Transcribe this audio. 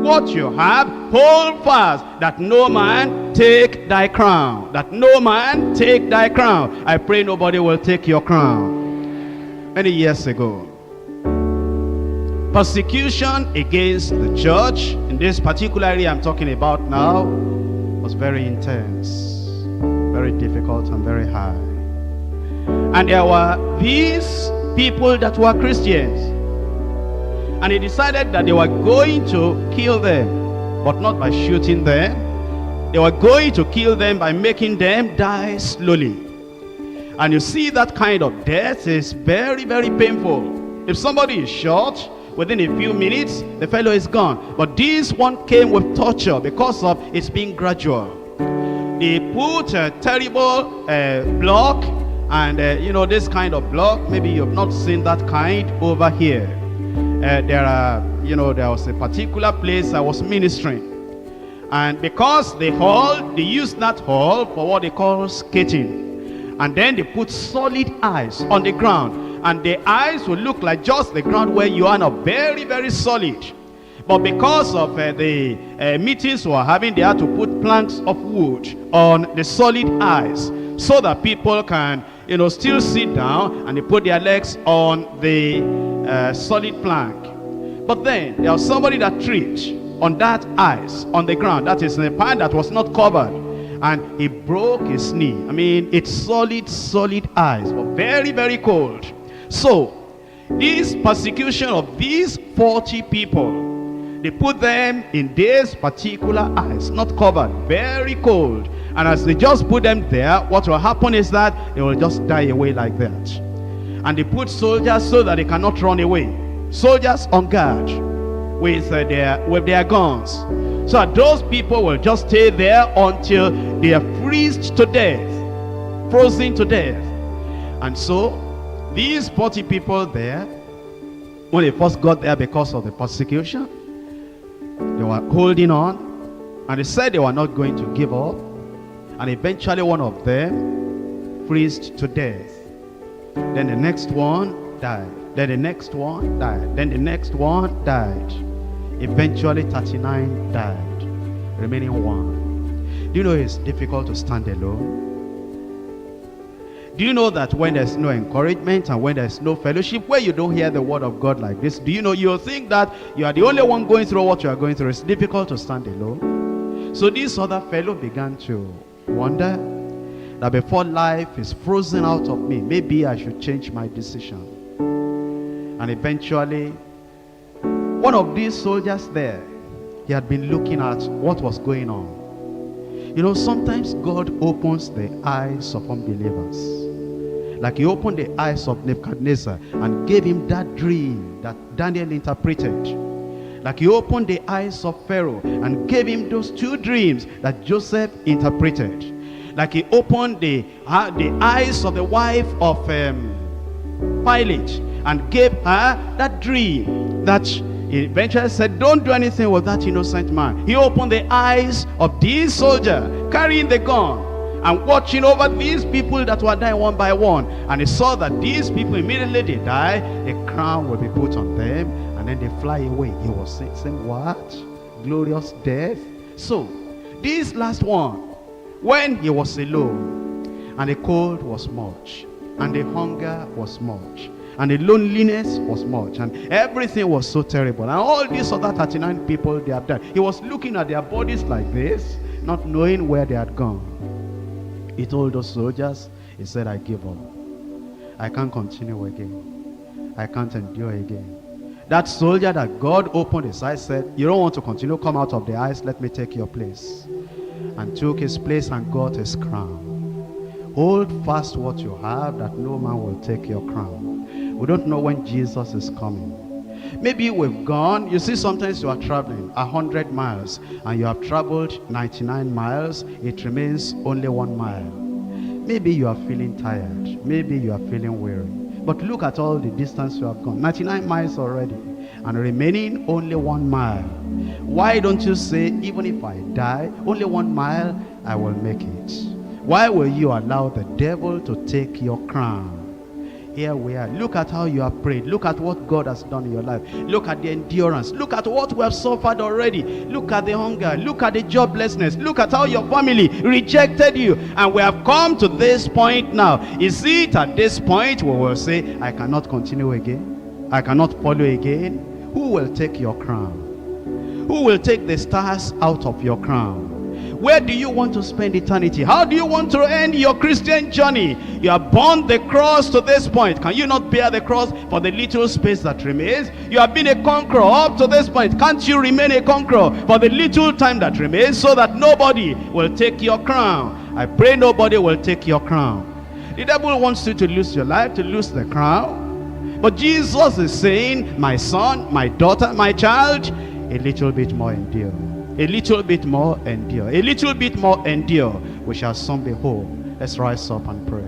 what you have, hold fast, that no man take thy crown. That no man take thy crown. I pray nobody will take your crown. Many years ago, persecution against the church, in this particular area I'm talking about now, was very intense, very difficult and very high. And there were these people that were Christians, and they decided that they were going to kill them, but not by shooting them. They were going to kill them by making them die slowly. And you see, that kind of death is very, very painful. If somebody is shot, within a few minutes, the fellow is gone. But this one came with torture because of its being gradual. They put a terrible block, and you know, this kind of block, maybe you've not seen that kind over here. There was a particular place I was ministering. And because they used that hall for what they call skating. And then they put solid ice on the ground. And the ice will look like just the ground where you are now, very, very solid. But because of the meetings we were having, they had to put planks of wood on the solid ice so that people can, still sit down, and they put their legs on the solid plank. But then there was somebody that tripped on that ice on the ground, that is in a pan that was not covered, and he broke his knee. I mean, it's solid ice, but very, very cold. So this persecution of these 40 people, they put them in this particular ice, not covered, very cold. And as they just put them there, what will happen is that they will just die away like that. And they put soldiers so that they cannot run away. Soldiers on guard with their guns. So that those people will just stay there until they are frozen to death. And so these 40 people there, when they first got there because of the persecution, they were holding on, and they said they were not going to give up. And eventually one of them freezed to death. Then the next one died. Then the next one died. Then the next one died. Eventually 39 died, remaining one. Do you know it's difficult to stand alone? Do you know that when there's no encouragement and when there's no fellowship, where you don't hear the word of God like this, do you know, you'll think that you are the only one going through what you are going through. It's difficult to stand alone. So this other fellow began to wonder that before life is frozen out of me, maybe I should change my decision. And eventually, one of these soldiers there, he had been looking at what was going on. Sometimes God opens the eyes of unbelievers. Like he opened the eyes of Nebuchadnezzar and gave him that dream that Daniel interpreted. Like he opened the eyes of Pharaoh and gave him those two dreams that Joseph interpreted. Like he opened the eyes of the wife of Pilate and gave her that dream that he eventually said, don't do anything with that innocent man. He opened the eyes of this soldier carrying the gun and watching over these people that were dying one by one. And he saw that these people, immediately they die, a crown will be put on them, and then they fly away. He was saying, what? Glorious death? So, this last one, when he was alone, and the cold was much, and the hunger was much, and the loneliness was much, and everything was so terrible, and all these other 39 people, they have died. He was looking at their bodies like this, not knowing where they had gone. He told those soldiers, he said, I give up. I can't continue again. I can't endure again. That soldier that God opened his eyes said, you don't want to continue, come out of the ice, let me take your place. And took his place and got his crown. Hold fast what you have, that no man will take your crown. We don't know when Jesus is coming. Maybe we've gone, you see, sometimes you are traveling 100 miles and you have traveled 99 miles, it remains only 1 mile. Maybe you are feeling tired, maybe you are feeling weary, but look at all the distance you have gone, 99 miles already, and remaining only 1 mile. Why don't you say, even if I die, only 1 mile, I will make it? Why will you allow the devil to take your crown? here we are. Look at how you have prayed. Look at what God has done in your life. Look at the endurance. Look at what we have suffered already. Look at the hunger. Look at the joblessness. Look at how your family rejected you. And we have come to this point now. Is it at this point we will say, I cannot continue again? I cannot follow again? Who will take your crown? Who will take the stars out of your crown? Where do you want to spend eternity? How do you want to end your Christian journey? You have borne the cross to this point. Can you not bear the cross for the little space that remains? You have been a conqueror up to this point. Can't you remain a conqueror for the little time that remains, so that nobody will take your crown? I pray nobody will take your crown. The devil wants you to lose your life, to lose the crown. But Jesus is saying, my son, my daughter, my child, a little bit more endure. A little bit more endure. A little bit more endure. We shall soon be whole. Let's rise up and pray.